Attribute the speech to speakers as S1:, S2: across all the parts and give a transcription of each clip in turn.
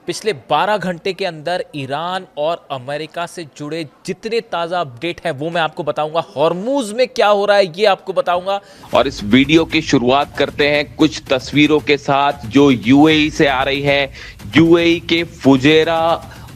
S1: पिछले 12 घंटे के अंदर ईरान और अमेरिका से जुड़े जितने ताज़ा अपडेट हैं वो मैं आपको बताऊंगा। हॉर्मूज में क्या हो रहा है ये आपको बताऊंगा।
S2: और इस वीडियो की शुरुआत करते हैं कुछ तस्वीरों के साथ जो यूएई से आ रही है। यूएई के फुजेरा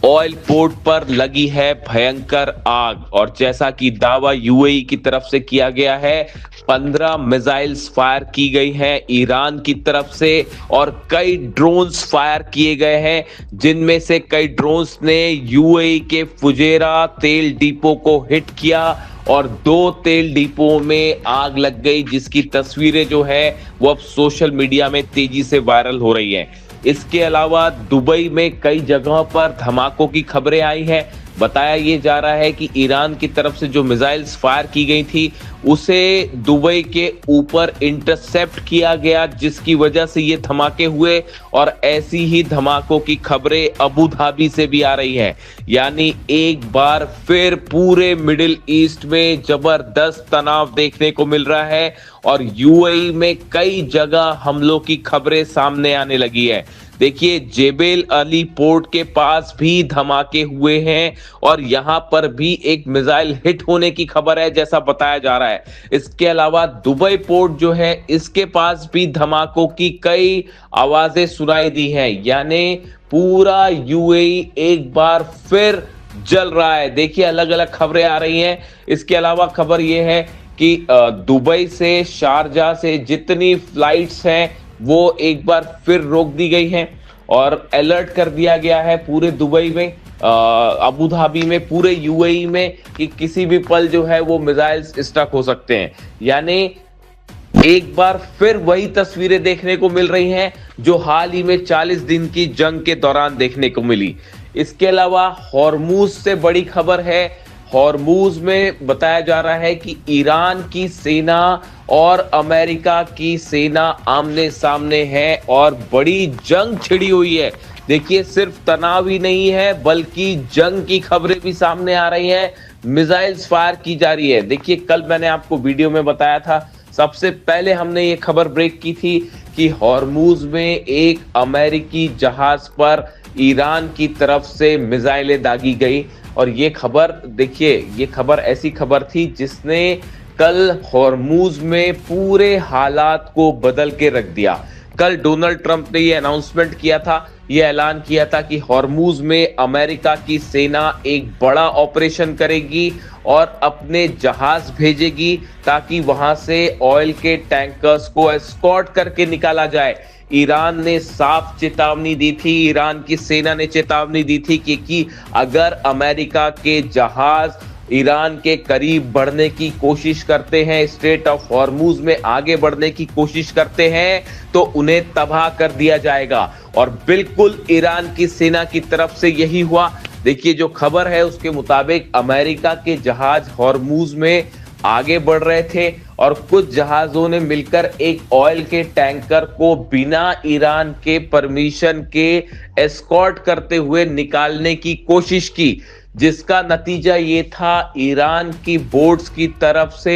S2: ऑयल पोर्ट पर लगी है भयंकर आग और जैसा कि दावा यूएई की तरफ से किया गया है, 15 मिसाइल्स फायर की गई हैं ईरान की तरफ से और कई ड्रोन्स फायर किए गए हैं, जिनमें से कई ड्रोन्स ने यूएई के फुजेरा तेल डिपो को हिट किया और 2 तेल डिपो में आग लग गई, जिसकी तस्वीरें जो है वो अब सोशल मीडिया में तेजी से वायरल हो रही हैं। इसके अलावा दुबई में कई जगहों पर धमाकों की खबरें आई हैं। बताया ये जा रहा है कि ईरान की तरफ से जो मिसाइल्स फायर की गई थी उसे दुबई के ऊपर इंटरसेप्ट किया गया, जिसकी वजह से ये धमाके हुए। और ऐसी ही धमाकों की खबरें अबू धाबी से भी आ रही हैं। यानी एक बार फिर पूरे मिडिल ईस्ट में जबरदस्त तनाव देखने को मिल रहा है और यूएई में कई जगह हमलों की खबरें सामने आने लगी है। देखिए, जेबेल अली पोर्ट के पास भी धमाके हुए हैं और यहां पर भी एक मिसाइल हिट होने की खबर है, जैसा बताया जा रहा है। इसके अलावा दुबई पोर्ट जो है इसके पास भी धमाकों की कई आवाजें सुनाई दी हैं। यानी पूरा यूएई एक बार फिर जल रहा है। देखिए, अलग अलग खबरें आ रही हैं। इसके अलावा खबर यह है कि दुबई से शारजा से जितनी फ्लाइट्स हैं वो एक बार फिर रोक दी गई हैं और अलर्ट कर दिया गया है पूरे दुबई में, अबू धाबी में, पूरे यूएई में कि किसी भी पल जो है वो मिसाइल्स स्टक हो सकते हैं। यानी एक बार फिर वही तस्वीरें देखने को मिल रही हैं जो हाल ही में 40 दिन की जंग के दौरान देखने को मिली। इसके अलावा हॉर्मूज से बड़ी खबर है। हॉर्मूज में बताया जा रहा है कि ईरान की सेना और अमेरिका की सेना आमने सामने है और बड़ी जंग छिड़ी हुई है। देखिए, सिर्फ तनाव ही नहीं है बल्कि जंग की खबरें भी सामने आ रही हैं। मिसाइल्स फायर की जा रही है। देखिए, कल मैंने आपको वीडियो में बताया था, सबसे पहले हमने ये खबर ब्रेक की थी कि हॉर्मूज में एक अमेरिकी जहाज पर ईरान की तरफ से मिसाइलें दागी गई। और ये खबर, देखिए, ये खबर ऐसी खबर थी जिसने कल हॉर्मूज में पूरे हालात को बदल के रख दिया। कल डोनाल्ड ट्रंप ने ये अनाउंसमेंट किया था, ये ऐलान किया था कि हॉर्मूज में अमेरिका की सेना एक बड़ा ऑपरेशन करेगी और अपने जहाज भेजेगी ताकि वहां से ऑयल के टैंकर्स को एस्कॉर्ट करके निकाला जाए। ईरान ने साफ चेतावनी दी थी, ईरान की सेना ने चेतावनी दी थी कि अगर अमेरिका के जहाज ईरान के करीब बढ़ने की कोशिश करते हैं, स्ट्रेट ऑफ हॉर्मूज में आगे बढ़ने की कोशिश करते हैं, तो उन्हें तबाह कर दिया जाएगा। और बिल्कुल ईरान की सेना की तरफ से यही हुआ। देखिए, जो खबर है उसके मुताबिक अमेरिका के जहाज हॉर्मूज में आगे बढ़ रहे थे और कुछ जहाजों ने मिलकर एक ऑयल के टैंकर को बिना ईरान के परमिशन के एस्कॉर्ट करते हुए निकालने की कोशिश की, जिसका नतीजा ये था ईरान की बोट्स की तरफ से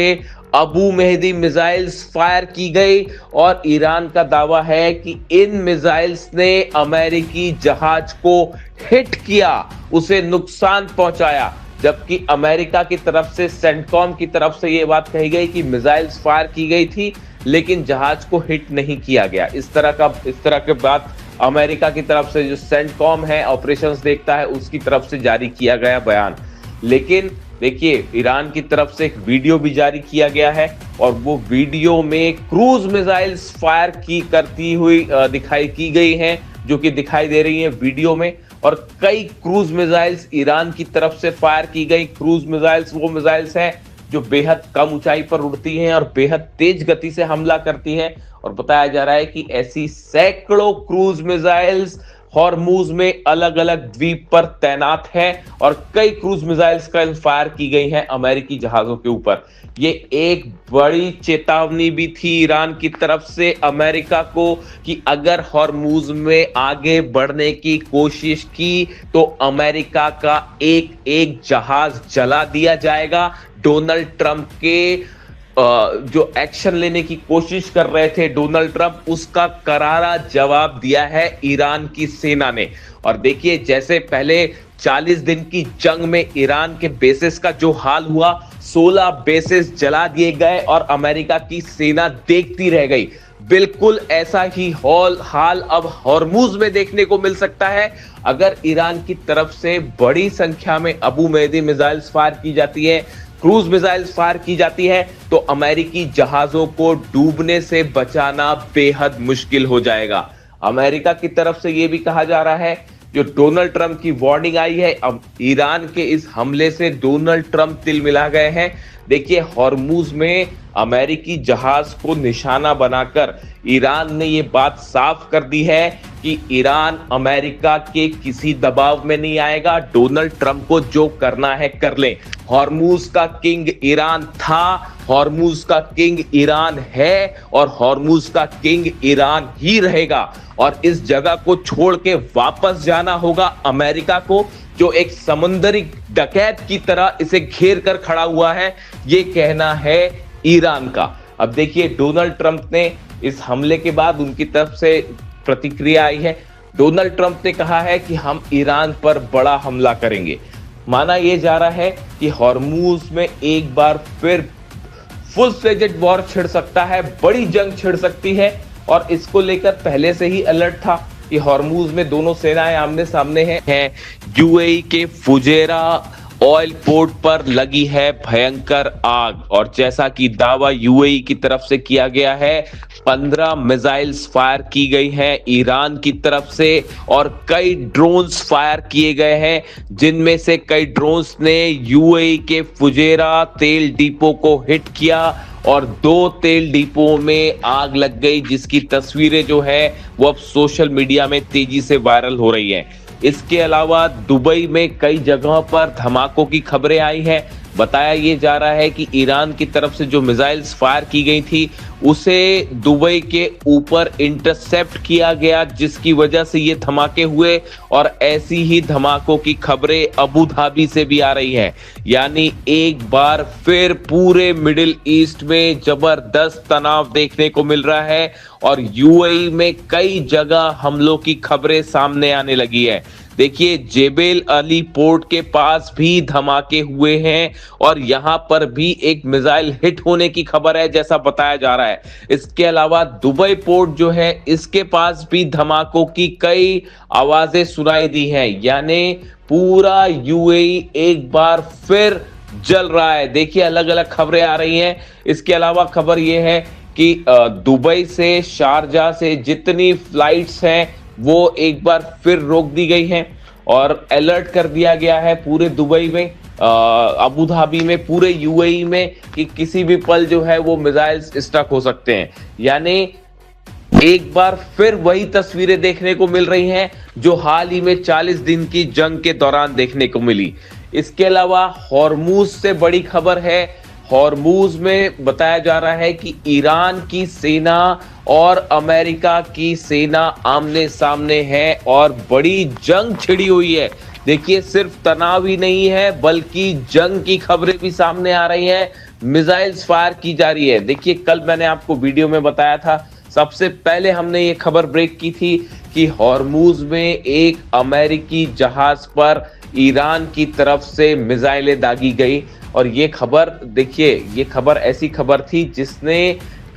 S2: अबू मेहदी मिसाइल्स फायर की गई। और ईरान का दावा है कि इन मिसाइल्स ने अमेरिकी जहाज को हिट किया, उसे नुकसान पहुंचाया। जबकि अमेरिका की तरफ से, सेंटकॉम की तरफ से यह बात कही गई कि मिसाइल्स फायर की गई थी लेकिन जहाज को हिट नहीं किया गया। इस तरह के बात अमेरिका की तरफ से, जो सेंटकॉम है, ऑपरेशंस देखता है, उसकी तरफ से जारी किया गया बयान। लेकिन देखिए, ईरान की तरफ से एक वीडियो भी जारी किया गया है और वो वीडियो में क्रूज मिसाइल्स फायर करती हुई दिखाई की गई हैं, जो कि दिखाई दे रही है वीडियो में। और कई क्रूज मिसाइल्स ईरान की तरफ से फायर की गई। क्रूज मिसाइल्स वो मिसाइल्स हैं जो बेहद कम ऊंचाई पर उड़ती हैं और बेहद तेज गति से हमला करती हैं। और बताया जा रहा है कि ऐसी सैकड़ों क्रूज मिसाइल्स हॉर्मूज में अलग अलग द्वीप पर तैनात हैं और कई क्रूज मिसाइल्स का फायर की गई हैं अमेरिकी जहाजों के ऊपर। ये एक बड़ी चेतावनी भी थी ईरान की तरफ से अमेरिका को कि अगर हॉर्मूज में आगे बढ़ने की कोशिश की तो अमेरिका का एक एक जहाज जला दिया जाएगा। डोनाल्ड ट्रंप के जो एक्शन लेने की कोशिश कर रहे थे डोनाल्ड ट्रंप, उसका करारा जवाब दिया है ईरान की सेना ने। और देखिए, जैसे पहले 40 दिन की जंग में ईरान के बेसिस का जो हाल हुआ, 16 बेसिस जला दिए गए और अमेरिका की सेना देखती रह गई, बिल्कुल ऐसा ही हाल अब हॉर्मुज में देखने को मिल सकता है। अगर ईरान की तरफ से बड़ी संख्या में अबू मेहदी मिसाइल्स फायर की जाती है, क्रूज मिसाइल्स फायर की जाती है, तो अमेरिकी जहाजों को डूबने से बचाना बेहद मुश्किल हो जाएगा। अमेरिका की तरफ से यह भी कहा जा रहा है, जो डोनाल्ड ट्रंप की वार्निंग आई है, अब ईरान के इस हमले से डोनाल्ड ट्रंप तिल मिला गए हैं। देखिए, हॉर्मुज में अमेरिकी जहाज को निशाना बनाकर ईरान ने यह बात साफ कर दी है कि ईरान अमेरिका के किसी दबाव में नहीं आएगा। डोनाल्ड ट्रंप को जो करना है कर ले। हॉर्मुज का किंग ईरान था, हॉर्मुज का किंग ईरान है और हॉर्मुज का किंग ईरान ही रहेगा। और इस जगह को छोड़ के वापस जाना होगा अमेरिका को, जो एक समुद्री डकैत की तरह इसे घेर कर खड़ा हुआ है। ये कहना है ईरान का। अब देखिए, डोनाल्ड ट्रंप ने इस हमले के बाद उनकी तरफ से प्रतिक्रिया आई है। डोनाल्ड ट्रंप ने कहा है कि हम ईरान पर बड़ा हमला करेंगे। माना यह जा रहा है कि हॉर्मुज में एक बार फिर फुल फ्लेजेड वॉर छिड़ सकता है, बड़ी जंग छिड़ सकती है। और इसको लेकर पहले से ही अलर्ट था कि हॉर्मुज में दोनों सेनाएं आमने सामने हैं। यूएई के फुजेरा ऑयल पोर्ट पर लगी है भयंकर आग, और जैसा कि दावा यूएई की तरफ से किया गया है, 15 मिसाइल्स फायर की गई हैं ईरान की तरफ से और कई ड्रोन्स फायर किए गए हैं, जिनमें से कई ड्रोन्स ने यूएई के फुजेरा तेल डिपो को हिट किया और 2 तेल डिपो में आग लग गई, जिसकी तस्वीरें जो है वो अब सोशल मीडिया में तेजी से वायरल हो रही हैं। इसके अलावा दुबई में कई जगहों पर धमाकों की खबरें आई हैं। बताया ये जा रहा है कि ईरान की तरफ से जो मिसाइल्स फायर की गई थी, उसे दुबई के ऊपर इंटरसेप्ट किया गया, जिसकी वजह से ये धमाके हुए। और ऐसी ही धमाकों की खबरें अबू धाबी से भी आ रही हैं। यानी एक बार फिर पूरे मिडिल ईस्ट में जबरदस्त तनाव देखने को मिल रहा है और यूएई में कई जगह हमलों की खबरें सामने आने लगी है। देखिए, जेबेल अली पोर्ट के पास भी धमाके हुए हैं और यहां पर भी एक मिसाइल हिट होने की खबर है, जैसा बताया जा रहा है। इसके अलावा दुबई पोर्ट जो है, इसके पास भी धमाकों की कई आवाजें सुनाई दी हैं। यानी पूरा यूएई एक बार फिर जल रहा है। देखिए, अलग अलग खबरें आ रही हैं। इसके अलावा खबर यह है कि दुबई से शारजा से जितनी फ्लाइट्स हैं वो एक बार फिर रोक दी गई हैं और अलर्ट कर दिया गया है पूरे दुबई में, अबू धाबी में, पूरे यूएई में कि किसी भी पल जो है वो मिसाइल्स स्टक हो सकते हैं। यानी एक बार फिर वही तस्वीरें देखने को मिल रही हैं जो हाल ही में 40 दिन की जंग के दौरान देखने को मिली। इसके अलावा हॉर्मुज से बड़ी खबर है। हॉर्मुज में बताया जा रहा है कि ईरान की सेना और अमेरिका की सेना आमने सामने है और बड़ी जंग छिड़ी हुई है। देखिए, सिर्फ तनाव ही नहीं है बल्कि जंग की खबरें भी सामने आ रही हैं, मिसाइल्स फायर की जा रही है। देखिए, कल मैंने आपको वीडियो में बताया था, सबसे पहले हमने ये खबर ब्रेक की थी कि हॉर्मुज में एक अमेरिकी जहाज पर ईरान की तरफ से मिसाइलें दागी गई। और ये खबर, देखिए, ये खबर ऐसी खबर थी जिसने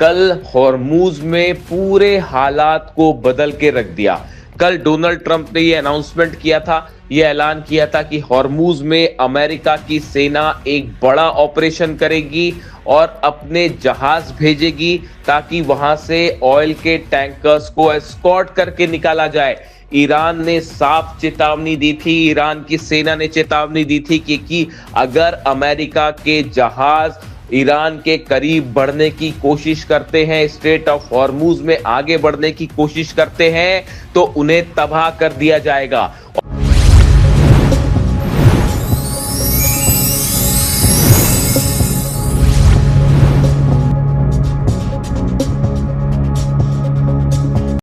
S2: कल हॉर्मुज में पूरे हालात को बदल के रख दिया। कल डोनाल्ड ट्रंप ने ये अनाउंसमेंट किया था, ये ऐलान किया था कि हॉर्मुज में अमेरिका की सेना एक बड़ा ऑपरेशन करेगी और अपने जहाज भेजेगी ताकि वहां से ऑयल के टैंकर्स को एस्कॉर्ट करके निकाला जाए। ईरान ने साफ चेतावनी दी थी, ईरान की सेना ने चेतावनी दी थी कि अगर अमेरिका के जहाज ईरान के करीब बढ़ने की कोशिश करते हैं, स्ट्रेट ऑफ हॉर्मुज में आगे बढ़ने की कोशिश करते हैं, तो उन्हें तबाह कर दिया जाएगा।